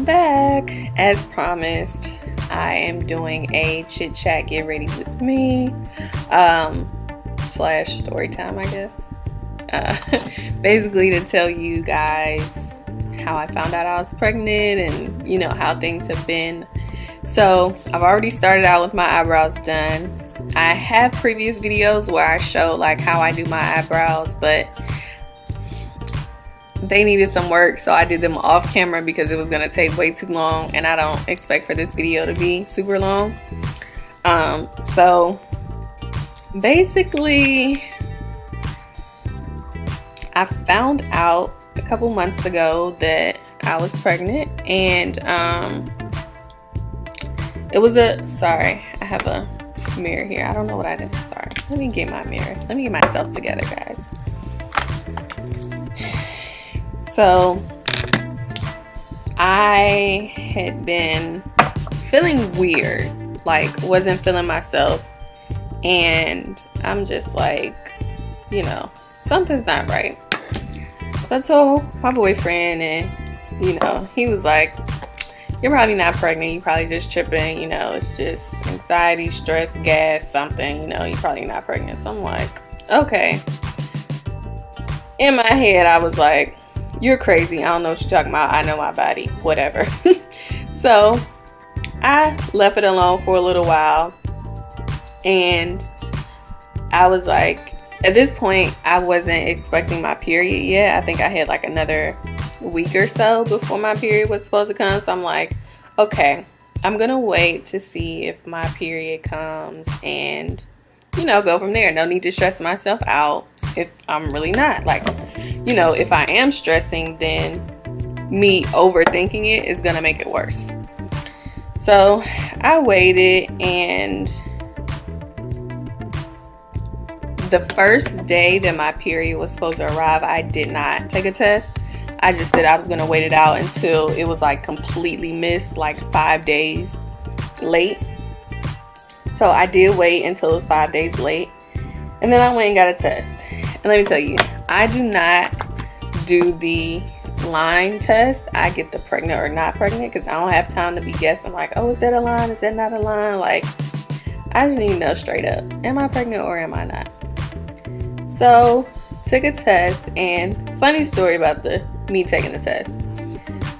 I'm back. As promised, I am doing a chit chat, get ready with me, slash story time, I guess. Basically to tell you guys how I found out I was pregnant and, you know, how things have been. So I've already started out with my eyebrows done. I have previous videos where I show like how I do my eyebrows, but they needed some work, so I did them off camera because it was gonna take way too long, and I don't expect for this video to be super long. So basically I found out a couple months ago that I was pregnant, and it was sorry, I have a mirror here. I don't know what I did. Sorry, let me get my mirror. Let me get myself together, guys. So I had been feeling weird, like wasn't feeling myself, and I'm just like, you know, something's not right. So I told my boyfriend, and you know, he was like, you're probably not pregnant, you probably just tripping, you know, it's just anxiety, stress, gas, something, you know, you're probably not pregnant. So I'm like, okay. In my head I was like, you're crazy, I don't know what you're talking about, I know my body, whatever. So I left it alone for a little while, and I was like, at this point I wasn't expecting my period yet. I think I had like another week or so before my period was supposed to come. So I'm like, okay, I'm gonna wait to see if my period comes and, you know, go from there. No need to stress myself out if I'm really not. Like, you know, if I am stressing, then me overthinking it is gonna make it worse. So I waited, and the first day that my period was supposed to arrive, I did not take a test. I just said I was gonna wait it out until it was like completely missed, like 5 days late. So I did wait until it was 5 days late, and then I went and got a test. And let me tell you, I do not do the line test. I get the pregnant or not pregnant because I don't have time to be guessing like, oh, is that a line? Is that not a line? Like, I just need to know straight up, am I pregnant or am I not? So took a test, and funny story about me taking the test.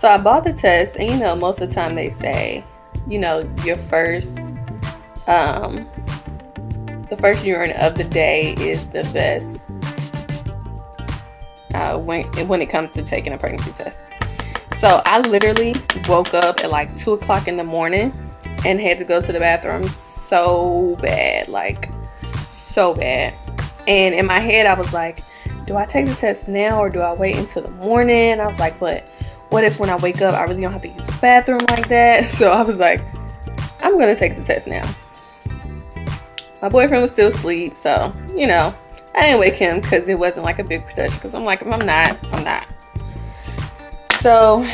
So I bought the test, and you know, most of the time they say, you know, your first the first urine of the day is the best when it comes to taking a pregnancy test. So I literally woke up at like 2 o'clock in the morning and had to go to the bathroom so bad, like so bad. And in my head I was like, do I take the test now or do I wait until the morning? I was like, but what if when I wake up I really don't have to use the bathroom like that? So I was like, I'm gonna take the test now. My boyfriend was still asleep, so, you know, I didn't wake him because it wasn't like a big production, because I'm like, if I'm not, I'm not. So,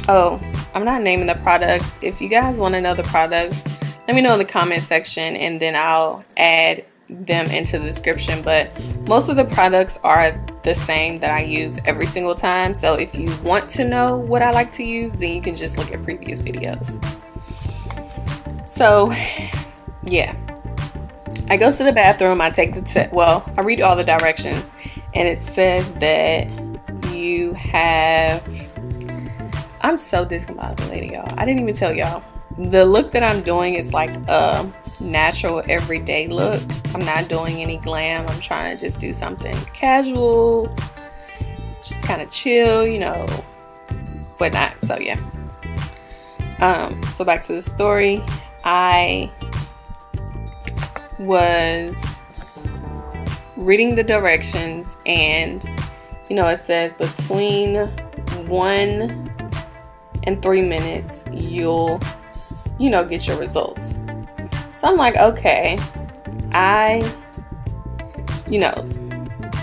oh, I'm not naming the products. If you guys want to know the products, let me know in the comment section, and then I'll add them into the description. But most of the products are the same that I use every single time. So if you want to know what I like to use, then you can just look at previous videos. So, yeah. I go to the bathroom, I take the test. Well, I read all the directions, and it says that you have, I'm so discombobulated, y'all. I didn't even tell y'all. The look that I'm doing is like a natural everyday look. I'm not doing any glam. I'm trying to just do something casual, just kind of chill, you know, but not. So yeah. So back to the story. I was reading the directions, and you know, it says between 1 and 3 minutes you'll, you know, get your results. So I'm like, okay, I, you know,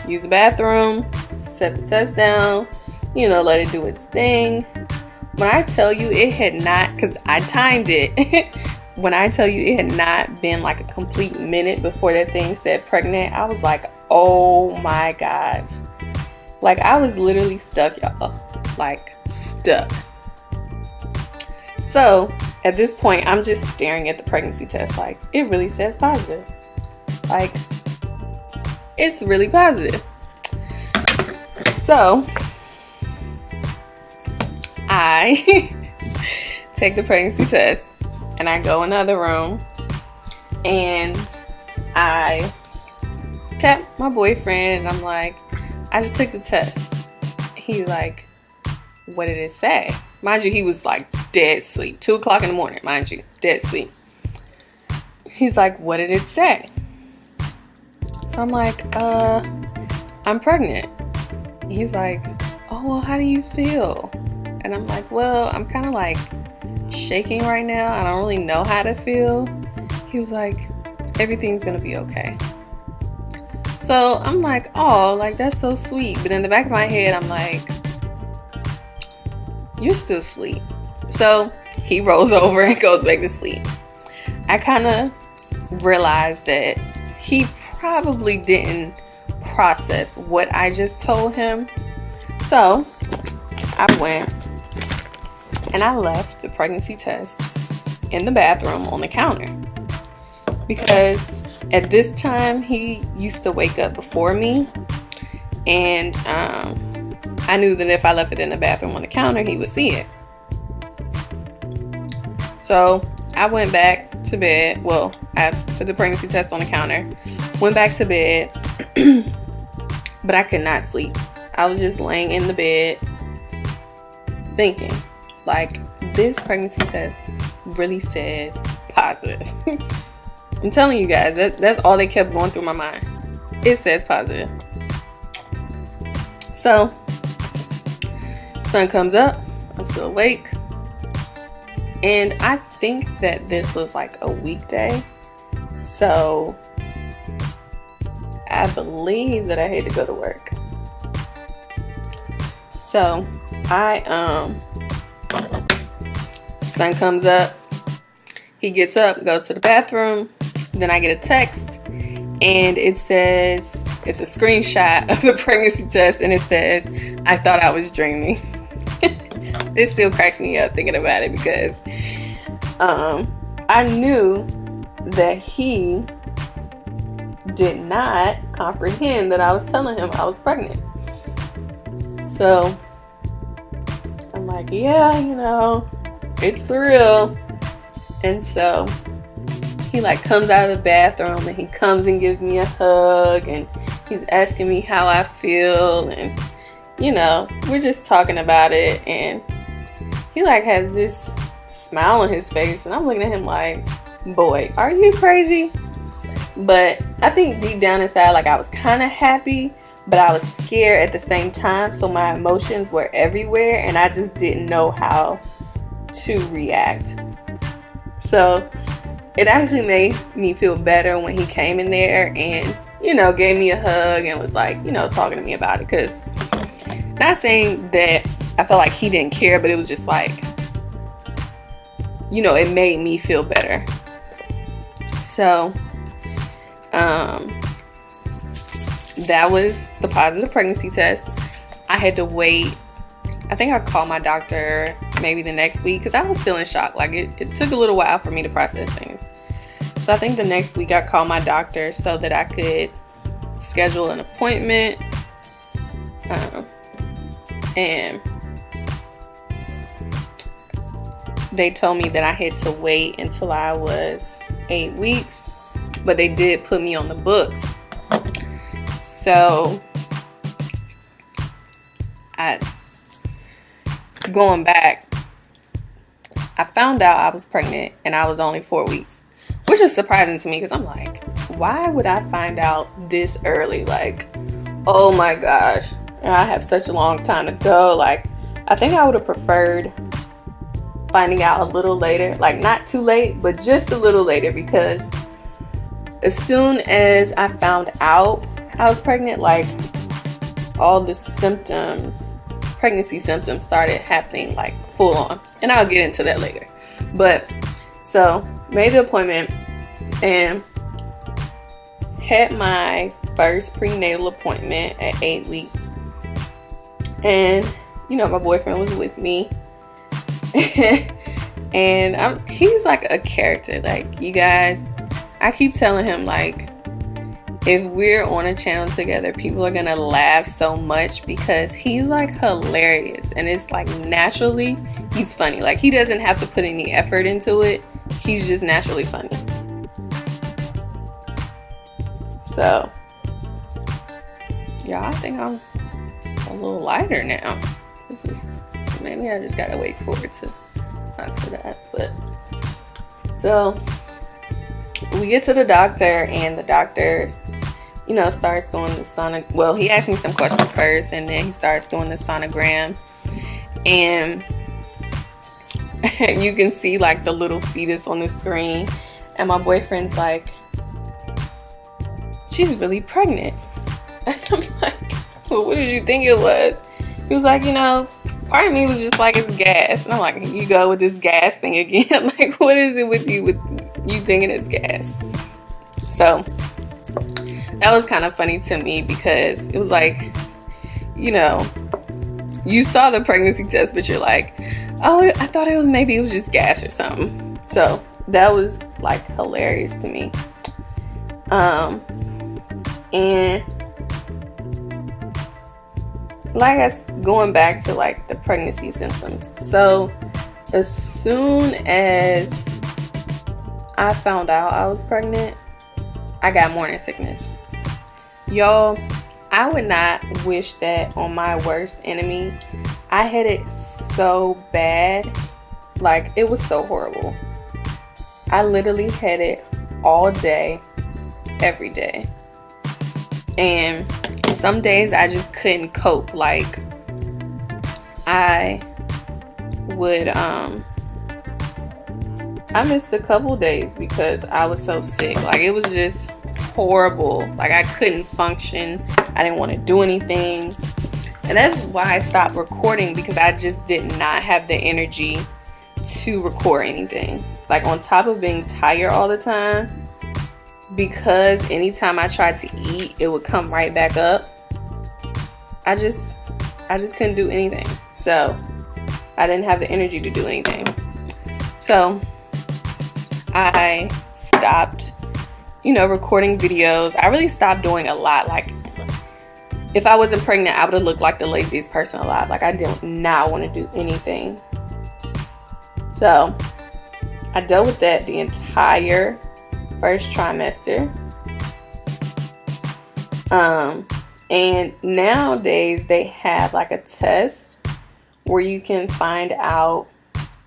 use the bathroom, set the test down, you know, let it do its thing. When I tell you it had not, because I timed it, when I tell you it had not been like a complete minute before that thing said pregnant, I was like, oh my gosh. Like, I was literally stuck, y'all. Like, stuck. So at this point, I'm just staring at the pregnancy test like, it really says positive. Like, it's really positive. So I take the pregnancy test and I go in the other room and I tap my boyfriend and I'm like, I just took the test. He's like, what did it say? Mind you, he was like dead asleep. 2 o'clock in the morning, mind you, dead asleep. He's like, what did it say? So I'm like, I'm pregnant. He's like, oh, well, how do you feel? And I'm like, well, I'm kind of like shaking right now. I don't really know how to feel. He was like, everything's gonna be okay. So I'm like, oh, like, that's so sweet. But in the back of my head, I'm like, you're still asleep. So he rolls over and goes back to sleep. I kind of realized that he probably didn't process what I just told him. So I went and I left the pregnancy test in the bathroom on the counter, because at this time he used to wake up before me, and I knew that if I left it in the bathroom on the counter, he would see it. So I went back to bed. Well, I put the pregnancy test on the counter, went back to bed, but I could not sleep. I was just laying in the bed thinking, like, this pregnancy test really says positive. I'm telling you guys, that's all they kept going through my mind. It says positive. So sun comes up, I'm still awake, and I think that this was like a weekday, so I believe that I had to go to work. So sun comes up, he gets up, goes to the bathroom, then I get a text, and it says, it's a screenshot of the pregnancy test, and it says, I thought I was dreaming. This still cracks me up thinking about it, because I knew that he did not comprehend that I was telling him I was pregnant. So I'm like, yeah, you know, it's for real. And so he like comes out of the bathroom and he comes and gives me a hug, and he's asking me how I feel, and you know, we're just talking about it, and he like has this smile on his face, and I'm looking at him like, boy, are you crazy? But I think deep down inside, like, I was kind of happy, but I was scared at the same time, so my emotions were everywhere, and I just didn't know how to react. So it actually made me feel better when he came in there and, you know, gave me a hug and was like, you know, talking to me about it. Because not saying that I felt like he didn't care, but it was just like, you know, it made me feel better. So that was the positive pregnancy test. I had to wait. I think I called my doctor maybe the next week, because I was still in shock. Like, it took a little while for me to process things. So I think the next week I called my doctor so that I could schedule an appointment. And they told me that I had to wait until I was 8 weeks, but they did put me on the books. So going back, I found out I was pregnant and I was only 4 weeks, which was surprising to me, because I'm like, why would I find out this early? Like, oh my gosh, I have such a long time to go. Like, I think I would have preferred finding out a little later, like not too late, but just a little later, because as soon as I found out I was pregnant, like, all the symptoms, pregnancy symptoms, started happening like full on, and I'll get into that later. But so made the appointment and had my first prenatal appointment at 8 weeks, and you know, my boyfriend was with me. And he's like a character. Like, you guys, I keep telling him, like, if we're on a channel together, people are gonna laugh so much because he's like hilarious, and it's like naturally he's funny. Like, he doesn't have to put any effort into it. He's just naturally funny. So yeah, I think I'm a little lighter now. Maybe I just gotta wait for it to oxidize. But so we get to the doctor, and the doctor, you know, starts doing the sonogram. Well, he asked me some questions first, and then he starts doing the sonogram, and you can see like the little fetus on the screen, and my boyfriend's like, she's really pregnant. And I'm like, well, what did you think it was? He was like, you know, part of me was just like, it's gas. And I'm like, you go with this gas thing again. Like, what is it with you thinking it's gas? So that was kind of funny to me, because it was like, you know, you saw the pregnancy test, but you're like, oh, I thought maybe it was just gas or something. So that was like hilarious to me. And like, going back to like the pregnancy symptoms. So as soon as I found out I was pregnant, I got morning sickness. Y'all, I would not wish that on my worst enemy. I had it so bad. Like, it was so horrible. I literally had it all day, every day. And some days I just couldn't cope. Like, I would I missed a couple days because I was so sick. Like, it was just horrible. Like, I couldn't function. I didn't want to do anything. And that's why I stopped recording, because I just did not have the energy to record anything. Like, on top of being tired all the time, because anytime I tried to eat, it would come right back up. I just couldn't do anything. So I didn't have the energy to do anything. So I stopped, you know, recording videos. I really stopped doing a lot. Like, if I wasn't pregnant, I would have looked like the laziest person alive. Like, I did not want to do anything. So I dealt with that the entire first trimester. And nowadays they have like a test where you can find out,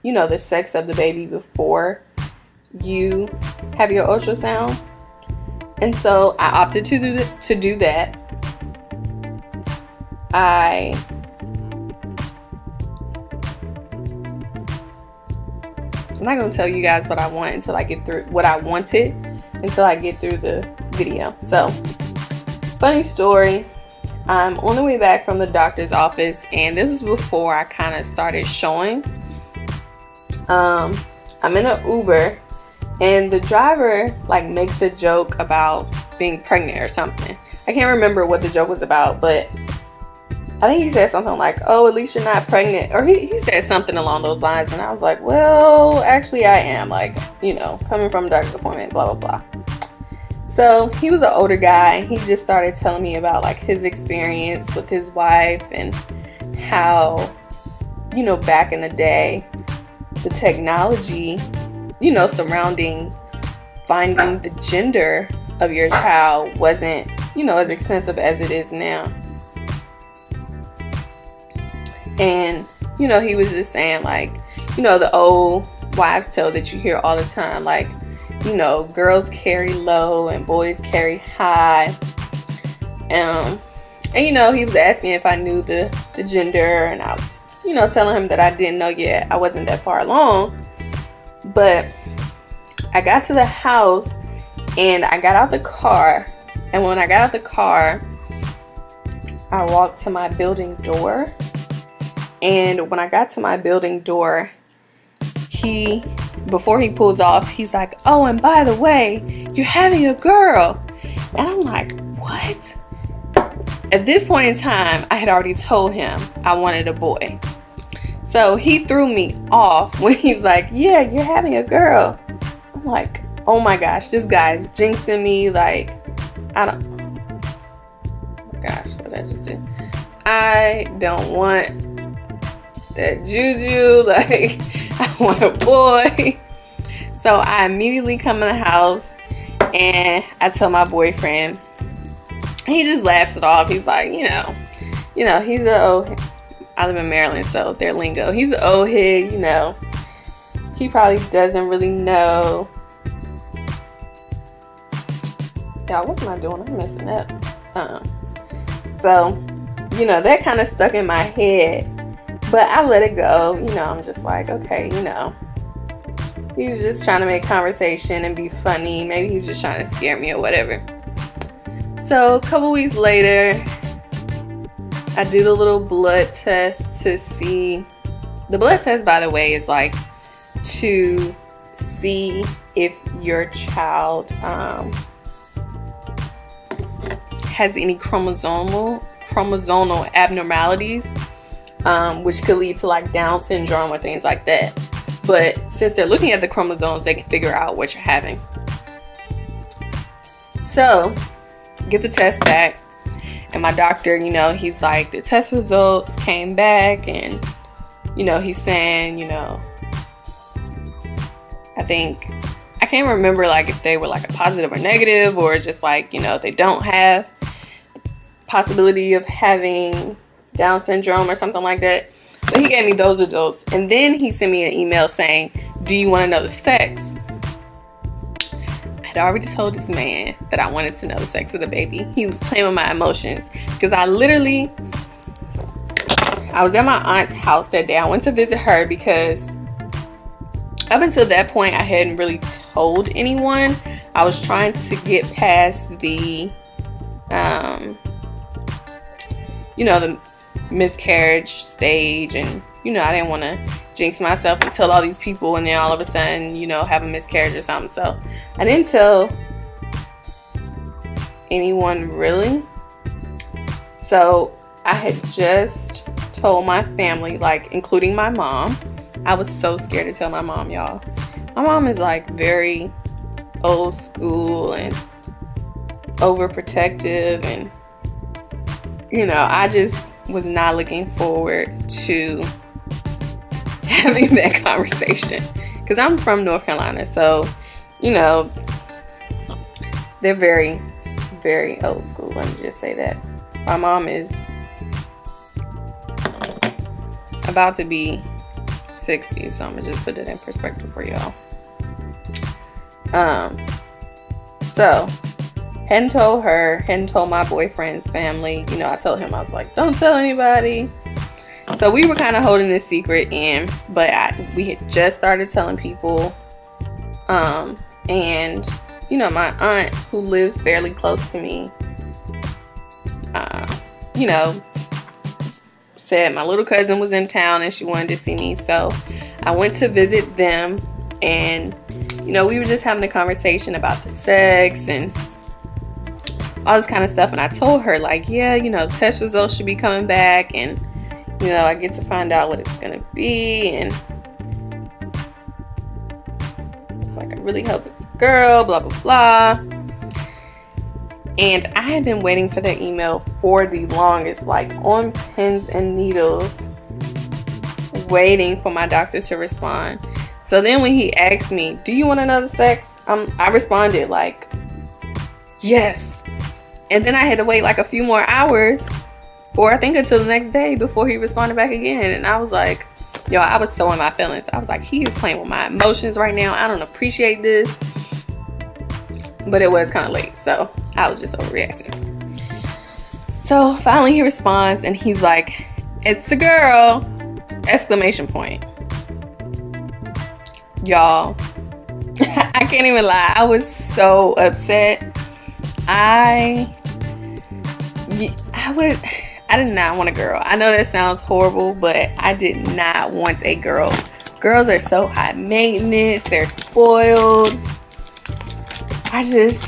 you know, the sex of the baby before you have your ultrasound. And so I opted to do that. I'm not gonna tell you guys what I want until I get through until I get through the video. So, funny story. I'm on the way back from the doctor's office, and this is before I kind of started showing. I'm in an Uber, and the driver like makes a joke about being pregnant or something. I can't remember what the joke was about, but I think he said something like, oh, at least you're not pregnant. Or he said something along those lines. And I was like, well, actually I am. Like, you know, coming from a doctor's appointment, blah, blah, blah. So he was an older guy. He just started telling me about like his experience with his wife and how, you know, back in the day, the technology, you know, surrounding finding the gender of your child wasn't, you know, as extensive as it is now. And, you know, he was just saying, like, you know, the old wives' tale that you hear all the time, like, you know, girls carry low and boys carry high. And you know, he was asking if I knew the gender, and I was, you know, telling him that I didn't know yet. I wasn't that far along. But I got to the house, and I got out the car. And when I got out the car, I walked to my building door. And when I got to my building door, before he pulls off, he's like, oh, and by the way, you're having a girl. And I'm like, what? At this point in time, I had already told him I wanted a boy. So So he threw me off when he's like, yeah, you're having a girl. I'm like, oh my gosh, this guy's jinxing me. Like, I don't, oh my gosh, what did I just say? I don't want that juju. Like, I want a boy. So I immediately come in the house and I tell my boyfriend. He just laughs it off. He's like, you know, he's a old, I live in Maryland, so their lingo. He's an old head, you know. He probably doesn't really know. Y'all, what am I doing? I'm messing up. So, you know, that kind of stuck in my head. But I let it go. You know, I'm just like, okay, you know. He was just trying to make conversation and be funny. Maybe he was just trying to scare me or whatever. So, a couple weeks later, I do the little blood test to see. The blood test, by the way, is like to see if your child has any chromosomal abnormalities, which could lead to like Down syndrome or things like that. But since they're looking at the chromosomes, they can figure out what you're having. So, get the test back. And my doctor, you know, he's like, the test results came back, and, you know, he's saying, you know, I can't remember like if they were like a positive or negative, or just like, you know, they don't have possibility of having Down syndrome or something like that. But he gave me those results, and then he sent me an email saying, do you want to know the sex? I already told this man that I wanted to know the sex of the baby. He was playing with my emotions, because I was at my aunt's house that day. I went to visit her because up until that point I hadn't really told anyone. I was trying to get past the you know, the miscarriage stage, and you know, I didn't want to jinx myself and tell all these people and then all of a sudden, you know, have a miscarriage or something. So I didn't tell anyone really. So I had just told my family, like including my mom. I was so scared to tell my mom, y'all. My mom is like very old school and overprotective, and you know, I just was not looking forward to having that conversation, because I'm from North Carolina, so you know, they're very, very old school. Let me just say that. My mom is about to be 60, so I'm gonna just put it in perspective for y'all. So hadn't told her, hadn't told my boyfriend's family. You know, I told him, I was like, don't tell anybody. So we were kind of holding this secret in, but we had just started telling people. And you know, my aunt, who lives fairly close to me, you know, said my little cousin was in town and she wanted to see me. So I went to visit them, and you know, we were just having a conversation about the sex and all this kind of stuff. And I told her, like, yeah, you know, test results should be coming back, and you know, I get to find out what it's gonna be, and it's like, I really hope it's a girl, blah blah blah. And I had been waiting for their email for the longest, like on pins and needles, waiting for my doctor to respond. So then when he asked me, do you want to know the sex? I responded like, yes. And then I had to wait like a few more hours, or I think until the next day, before he responded back again. And I was like, yo, I was so in my feelings. I was like, he is playing with my emotions right now. I don't appreciate this. But it was kind of late, so I was just overreacting. So finally he responds, and he's like, it's a girl! Exclamation point. Y'all, I can't even lie. I was so upset. I did not want a girl. I know that sounds horrible, but I did not want a girl. Girls are so high maintenance. They're spoiled. I just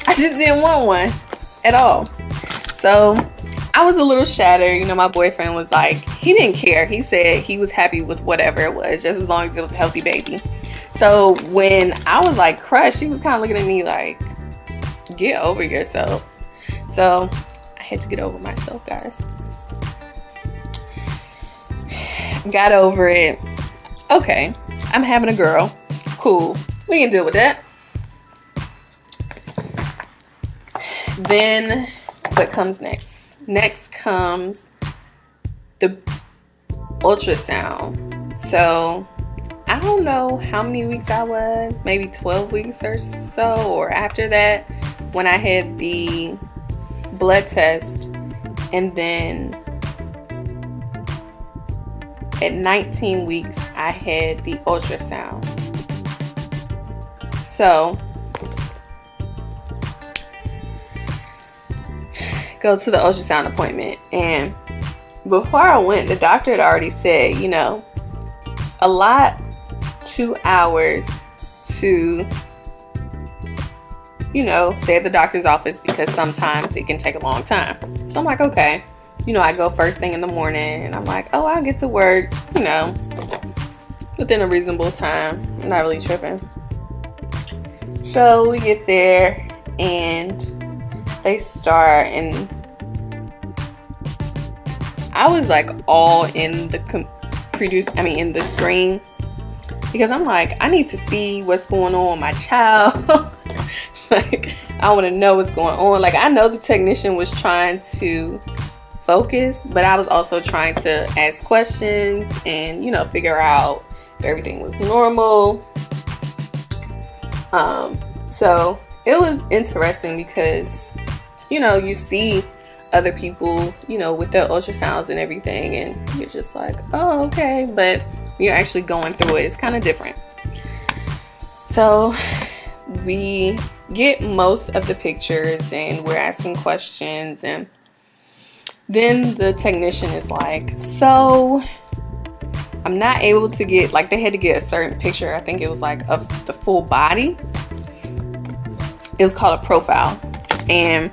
didn't want one at all. So I was a little shattered. You know, my boyfriend was like, he didn't care. He said he was happy with whatever it was, just as long as it was a healthy baby. So when I was like crushed, he was kind of looking at me like, get over yourself. So I had to get over myself, guys. Got over it. Okay, I'm having a girl. Cool. We can deal with that. Then what comes next? Next comes the ultrasound. So I don't know how many weeks I was, maybe 12 weeks or so, or after that, when I had the blood test, and then at 19 weeks I had the ultrasound. So go to the ultrasound appointment, and before I went, the doctor had already said, you know, a lot 2 hours to, you know, stay at the doctor's office, because sometimes it can take a long time. So I'm like, okay. You know, I go first thing in the morning, and I'm like, oh, I'll get to work, you know, within a reasonable time. I'm not really tripping. So we get there, and they start, and I was like all in the in the screen, because I'm like, I need to see what's going on with my child. Like, I want to know what's going on. Like, I know the technician was trying to focus, but I was also trying to ask questions and, you know, figure out if everything was normal. So it was interesting because, you know, you see other people, you know, with their ultrasounds and everything, and you're just like, oh, okay, but you're actually going through it, it's kind of different. So we get most of the pictures, and we're asking questions, and then the technician is like, so I'm not able to get, like, they had to get a certain picture, I think it was like of the full body. It was called a profile, and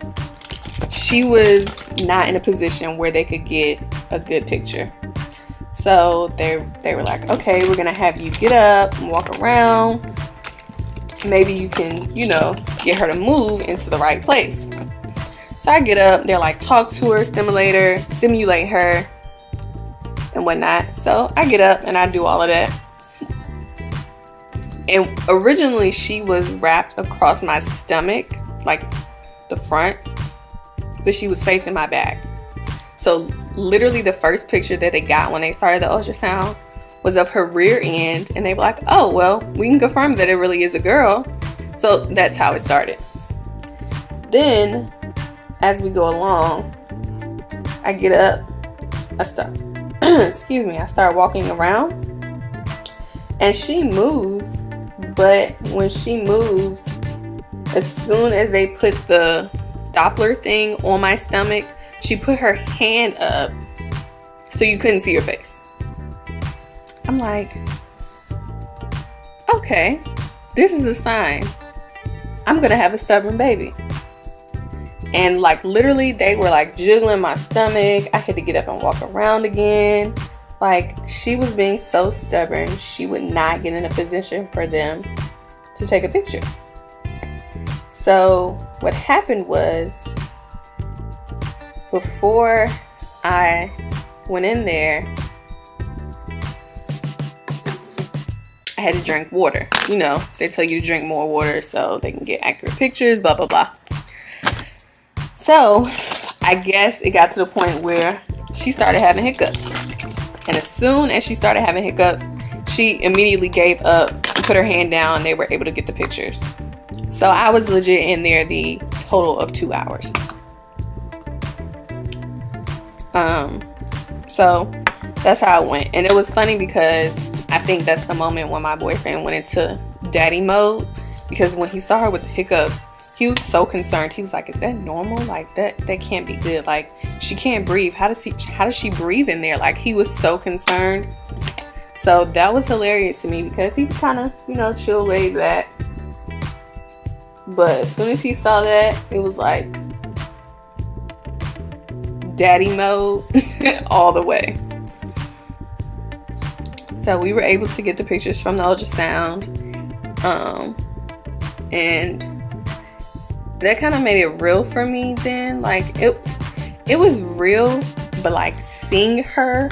she was not in a position where they could get a good picture. So they were like, okay, we're gonna have you get up and walk around. Maybe you can, you know, get her to move into the right place. So I get up, they're like, talk to her, stimulate her, and whatnot. So I get up and I do all of that. And originally she was wrapped across my stomach, like the front, but she was facing my back. So literally the first picture that they got when they started the ultrasound was of her rear end, and they were like, oh, well, we can confirm that it really is a girl. So that's how it started. Then as we go along, I get up, I start I start walking around, and she moves. But when she moves, as soon as they put the Doppler thing on my stomach, she put her hand up so you couldn't see her face. I'm like, okay, this is a sign. I'm gonna have a stubborn baby. And like literally they were like jiggling my stomach. I had to get up and walk around again. Like, she was being so stubborn, she would not get in a position for them to take a picture. So what happened was, before I went in there, I had to drink water. You know, they tell you to drink more water so they can get accurate pictures, blah, blah, blah. So I guess it got to the point where she started having hiccups. And as soon as she started having hiccups, she immediately gave up, put her hand down, and they were able to get the pictures. So I was legit in there the total of 2 hours. So that's how it went. And it was funny because I think that's the moment when my boyfriend went into daddy mode, because when he saw her with the hiccups, he was so concerned. He was like, is that normal? Like, that can't be good. Like, she can't breathe. How does she breathe in there? Like, he was so concerned. So that was hilarious to me, because he was kind of, you know, chill, laid back. But as soon as he saw that, it was like, daddy mode all the way. So we were able to get the pictures from the ultrasound, and that kind of made it real for me then. Like it was real, but like seeing her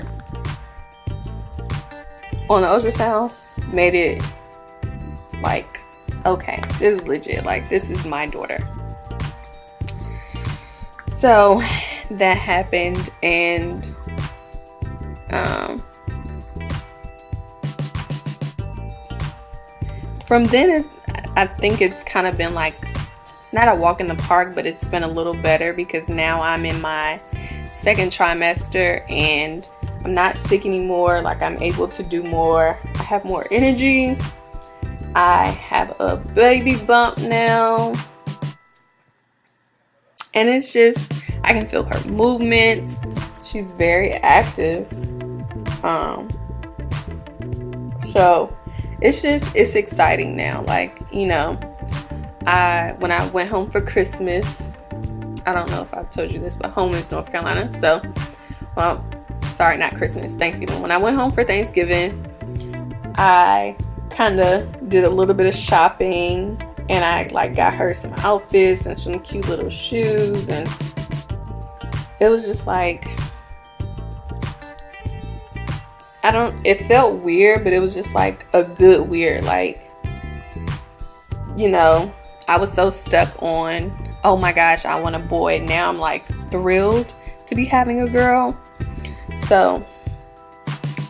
on the ultrasound made it like, okay, this is legit. Like, this is my daughter. So that happened, and from then I think it's kind of been like not a walk in the park, but it's been a little better because now I'm in my second trimester and I'm not sick anymore. Like, I'm able to do more. I have more energy. I have a baby bump now. And it's just, I can feel her movements. She's very active. So it's exciting now. Like, you know, when I went home for Christmas, I don't know if I've told you this, but home is North Carolina. So, well, sorry, not Christmas, Thanksgiving. When I went home for Thanksgiving, I kind of did a little bit of shopping, and I like got her some outfits and some cute little shoes, and it was just like, it felt weird, but it was just like a good weird. Like, you know, I was so stuck on, oh my gosh, I want a boy. Now I'm like thrilled to be having a girl. So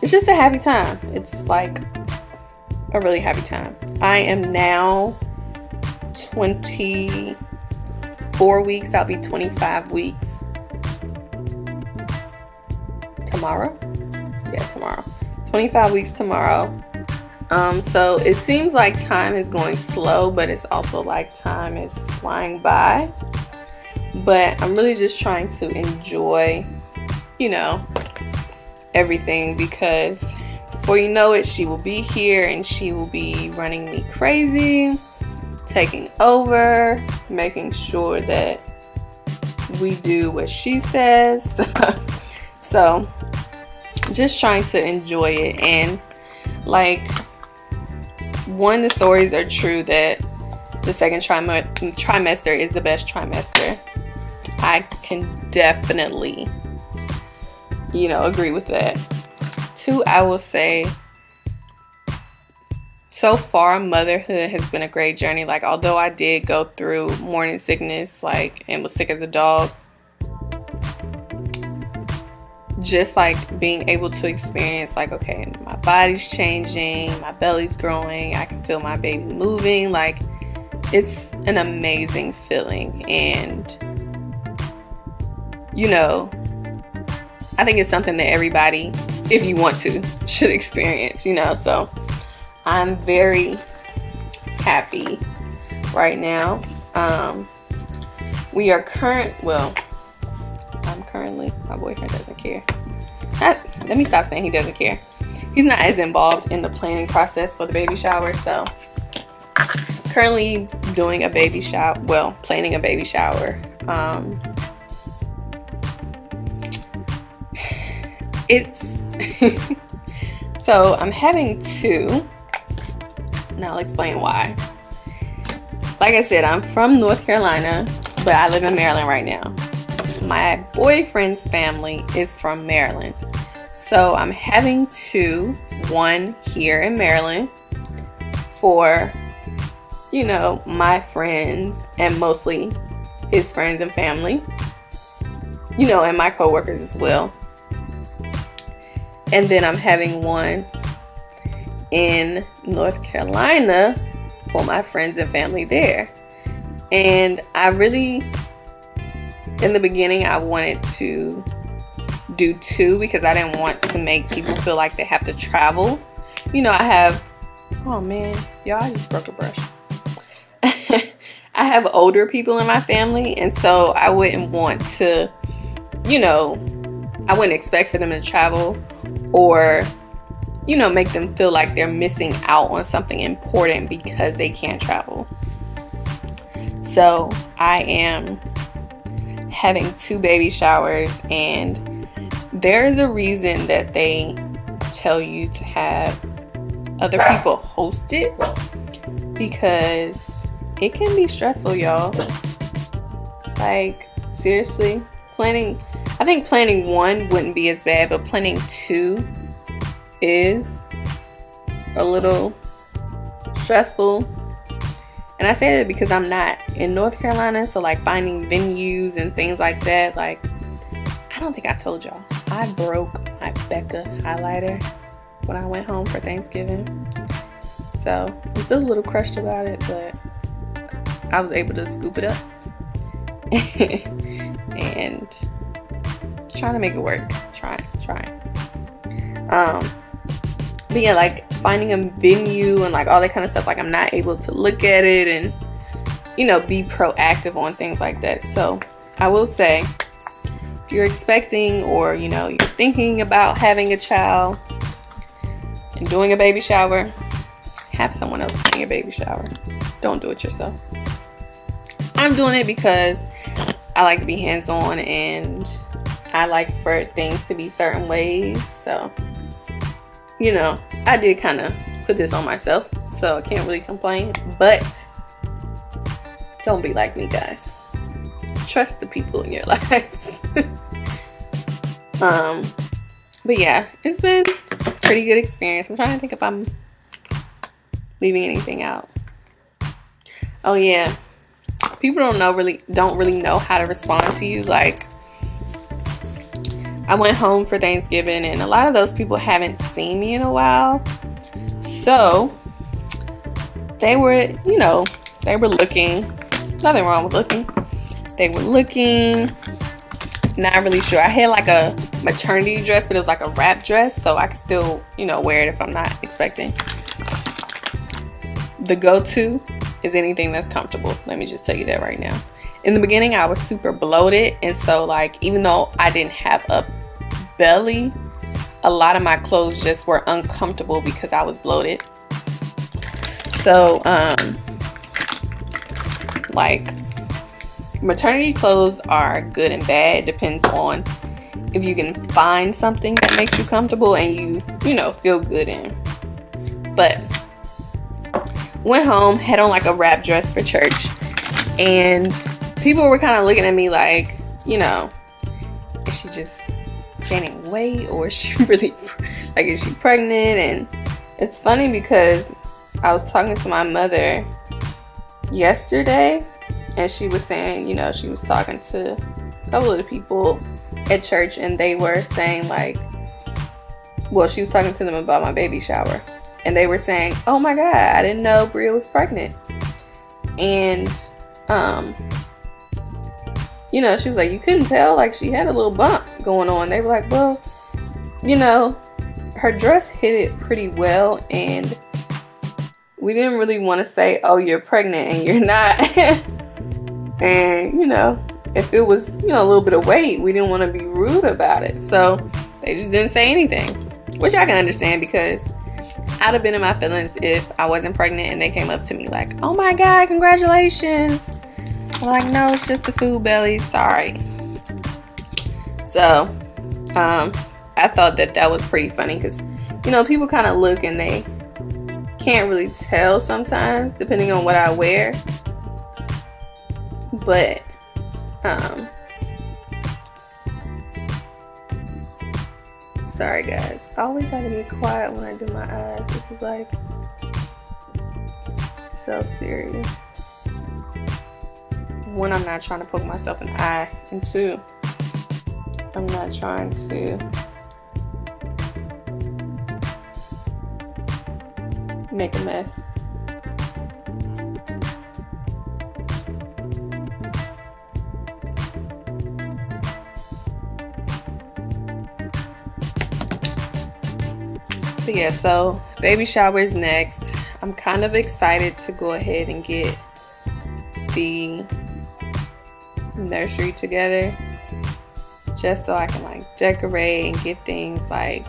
it's just a happy time. It's like a really happy time. I am now 24 weeks. I'll be 25 weeks tomorrow. Yeah, tomorrow. 25 weeks tomorrow. So it seems like time is going slow, but it's also like time is flying by. But I'm really just trying to enjoy, you know, everything, because before you know it, she will be here and she will be running me crazy, taking over, making sure that we do what she says. So just trying to enjoy it. And like, the stories are true that the second trimester is the best trimester. I can definitely, you know, agree with that. 2, I will say, so far motherhood has been a great journey. Like, although I did go through morning sickness, like, and was sick as a dog, just like being able to experience, like, okay, my body's changing, my belly's growing, I can feel my baby moving, like, it's an amazing feeling. And, you know, I think it's something that everybody, if you want to, should experience, you know. So I'm very happy right now. We are I'm currently, my boyfriend doesn't care. Let me stop saying he doesn't care. He's not as involved in the planning process for the baby shower. So currently doing a baby shower, planning a baby shower. So I'm having 2, and I'll explain why. Like I said, I'm from North Carolina, but I live in Maryland right now. My boyfriend's family is from Maryland. So I'm having 2, one here in Maryland for, you know, my friends and mostly his friends and family, you know, and my coworkers as well. And then I'm having one in North Carolina for my friends and family there. And I really, in the beginning, I wanted to do 2 because I didn't want to make people feel like they have to travel. You know, oh man, y'all, I just broke a brush. I have older people in my family, and so I wouldn't want to, you know, I wouldn't expect for them to travel or, you know, make them feel like they're missing out on something important because they can't travel. So I am having 2 baby showers, and there is a reason that they tell you to have other people host it, because it can be stressful, y'all. Like, seriously, I think planning 1 wouldn't be as bad, but planning 2 is a little stressful. And I say that because I'm not in North Carolina, so like finding venues and things like that, like, I don't think I told y'all, I broke my Becca highlighter when I went home for Thanksgiving. So I'm still a little crushed about it, but I was able to scoop it up and trying to make it work. Trying. But yeah, like finding a venue and like all that kind of stuff, like I'm not able to look at it and, you know, be proactive on things like that. So I will say, if you're expecting, or, you know, you're thinking about having a child and doing a baby shower, have someone else doing your baby shower. Don't do it yourself. I'm doing it because I like to be hands-on, and I like for things to be certain ways. So, you know, I did kind of put this on myself, so I can't really complain. But don't be like me, guys. Trust the people in your lives. But yeah, it's been a pretty good experience. I'm trying to think if I'm leaving anything out. Oh yeah, people don't really know how to respond to you. Like, I went home for Thanksgiving, and a lot of those people haven't seen me in a while. So they were, you know, they were looking. Nothing wrong with looking. They were looking. Not really sure. I had like a maternity dress, but it was like a wrap dress, so I could still, you know, wear it if I'm not expecting. The go-to is anything that's comfortable. Let me just tell you that right now. In the beginning, I was super bloated, and so like, even though I didn't have a belly, a lot of my clothes just were uncomfortable because I was bloated. So like, maternity clothes are good and bad. Depends on if you can find something that makes you comfortable and you know, feel good in. But went home, had on like a wrap dress for church, and people were kind of looking at me like, you know, is she just gaining weight, or is she really, like, is she pregnant? And it's funny because I was talking to my mother yesterday, and she was saying, you know, she was talking to a couple of the people at church, and they were saying like, well, she was talking to them about my baby shower, and they were saying, oh my God, I didn't know Bria was pregnant. And you know, she was like, you couldn't tell, like she had a little bump going on. They were like, well, you know, her dress hid it pretty well, and we didn't really want to say, oh, you're pregnant and you're not. And, you know, if it was, you know, a little bit of weight, we didn't want to be rude about it. So they just didn't say anything, which I can understand, because I'd have been in my feelings if I wasn't pregnant and they came up to me like, oh my God, congratulations. I'm like, no, it's just the food belly, sorry. So I thought that was pretty funny, because, you know, people kind of look and they can't really tell sometimes depending on what I wear. But sorry guys, I always have to get quiet when I do my eyes. This is like so serious. One, I'm not trying to poke myself in the eye, and two, I'm not trying to make a mess. But yeah, so baby shower is next. I'm kind of excited to go ahead and get the nursery together, just so I can like decorate and get things like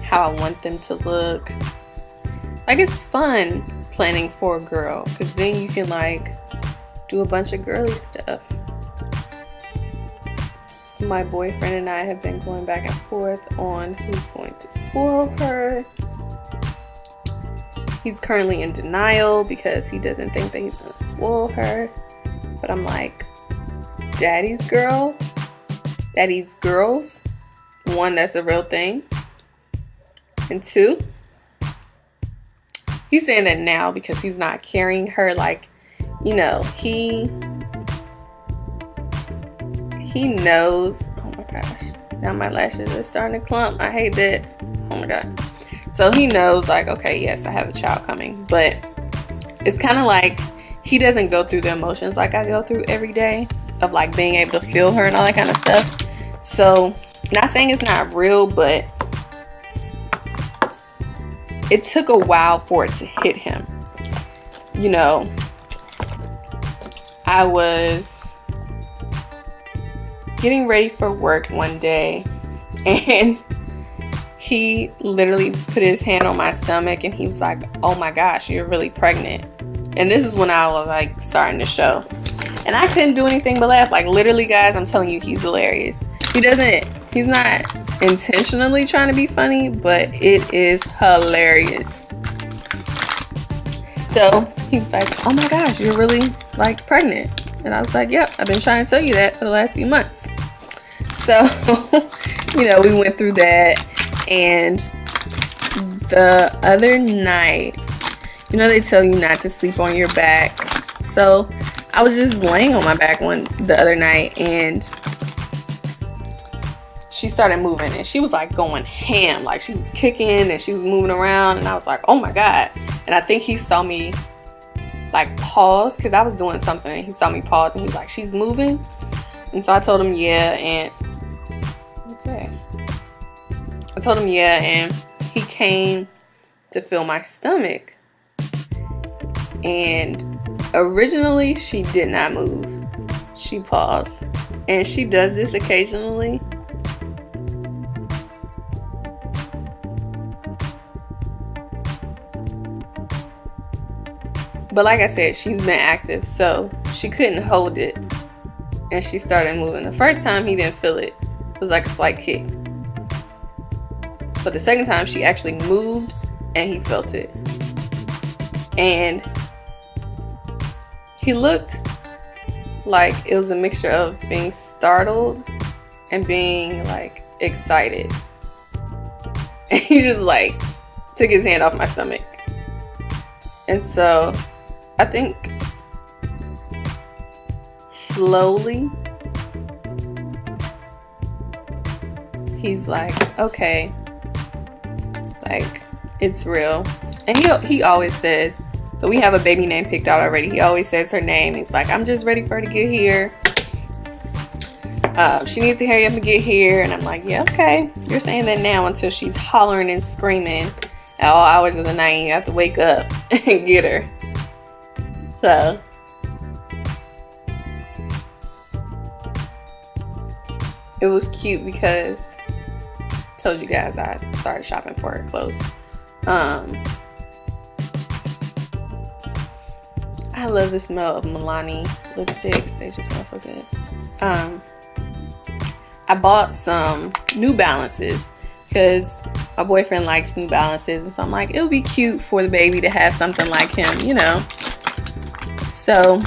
how I want them to look. Like, it's fun planning for a girl, because then you can like do a bunch of girly stuff. My boyfriend and I have been going back and forth on who's going to spoil her. He's currently in denial because he doesn't think that he's going to spoil her. But I'm like, daddy's girl? Daddy's girls? One, that's a real thing. And two, he's saying that now because he's not carrying her. Like, you know, he knows. Oh my gosh. Now my lashes are starting to clump. I hate that. Oh my god. So he knows, like, okay, yes, I have a child coming. But it's kind of like he doesn't go through the emotions like I go through every day of like being able to feel her and all that kind of stuff. So, not saying it's not real, but it took a while for it to hit him. You know, I was getting ready for work one day and he literally put his hand on my stomach and he was like, oh my gosh, you're really pregnant. And this is when I was like starting to show. And I couldn't do anything but laugh. Like literally, guys, I'm telling you, he's hilarious. He's not intentionally trying to be funny, but it is hilarious. So he's like, oh my gosh, you're really like pregnant. And I was like, yep, I've been trying to tell you that for the last few months. So, you know, we went through that. And the other night, you know, they tell you not to sleep on your back. So I was just laying on my back the other night and she started moving and she was like going ham. Like she was kicking and she was moving around and I was like, oh my god. And I think he saw me like pause because I was doing something and he saw me pause and he was like, she's moving. And so I told him yeah, and okay. I told him yeah, and he came to feel my stomach. And originally she did not move. She paused. And she does this occasionally. But like I said, she's been active, so she couldn't hold it. And she started moving. The first time he didn't feel it. It was like a slight kick. But the second time she actually moved and he felt it. And he looked like it was a mixture of being startled and being like excited. And he just like took his hand off my stomach. And so I think slowly he's like, okay, like it's real. And he always says, so we have a baby name picked out already. He always says her name. He's like, I'm just ready for her to get here. She needs to hurry up and get here. And I'm like, yeah, okay. You're saying that now until she's hollering and screaming at all hours of the night. You have to wake up and get her. So it was cute because I told you guys I started shopping for her clothes. I love the smell of Milani lipsticks. They just smell so good. I bought some New Balances because my boyfriend likes New Balances. And so I'm like, it would be cute for the baby to have something like him, you know. So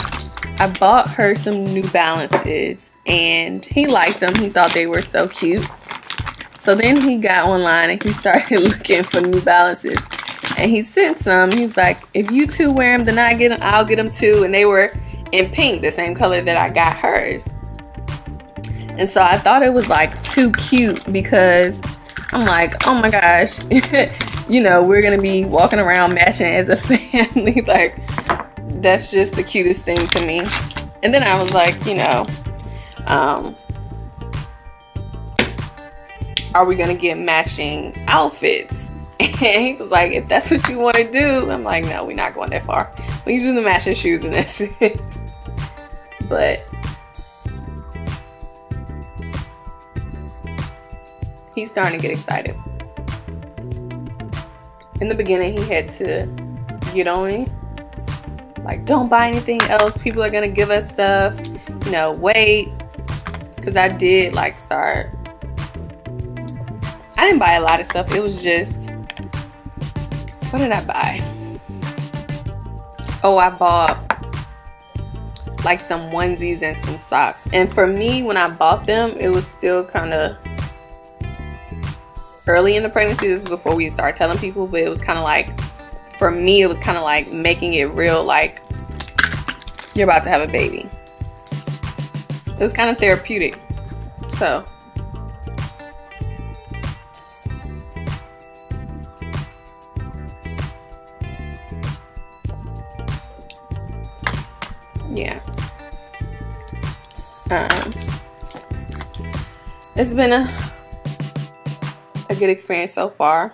I bought her some New Balances and he liked them. He thought they were so cute. So then he got online and he started looking for New Balances. And he sent some. He's like, if you two wear them, then I'll get them too. And they were in pink, the same color that I got hers. And so I thought it was like too cute because I'm like, oh my gosh, you know, we're going to be walking around matching as a family. Like, that's just the cutest thing to me. And then I was like, you know, are we going to get matching outfits? And he was like, if that's what you want to do. I'm like, no, we're not going that far. We do the matching shoes and that's it. But he's starting to get excited. In the beginning, he had to get on me. Like, don't buy anything else. People are going to give us stuff. You know, wait. because I did like start. I didn't buy a lot of stuff. It was just, what did I buy? Oh, I bought like some onesies and some socks. And for me, when I bought them, it was still kind of early in the pregnancy. This is before we start telling people, but it was kind of like, for me, it was kind of like making it real, like you're about to have a baby. It was kind of therapeutic. So yeah, it's been a good experience so far.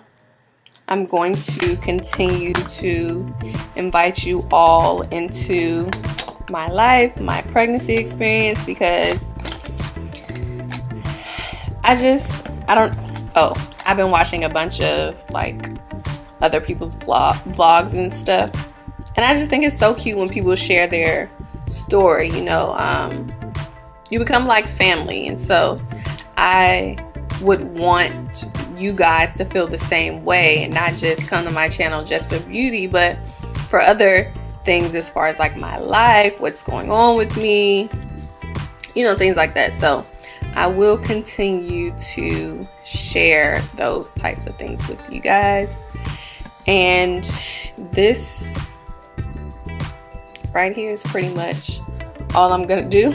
I'm going to continue to invite you all into my life, my pregnancy experience, because I've been watching a bunch of like other people's vlogs and stuff, and I just think it's so cute when people share their story. You know, you become like family, and so I would want you guys to feel the same way and not just come to my channel just for beauty, but for other things as far as like my life, what's going on with me, you know, things like that. So I will continue to share those types of things with you guys. And this right here is pretty much all I'm gonna do.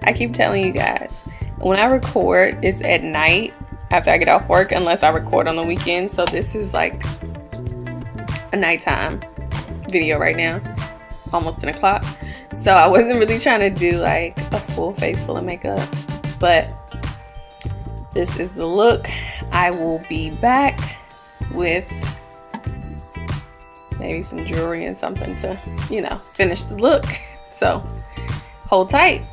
I keep telling you guys, when I record, it's at night after I get off work, unless I record on the weekend. So this is like a nighttime video right now, almost 10 o'clock. So I wasn't really trying to do like a full face full of makeup, but this is the look. I will be back with maybe some jewelry and something to, you know, finish the look. So hold tight.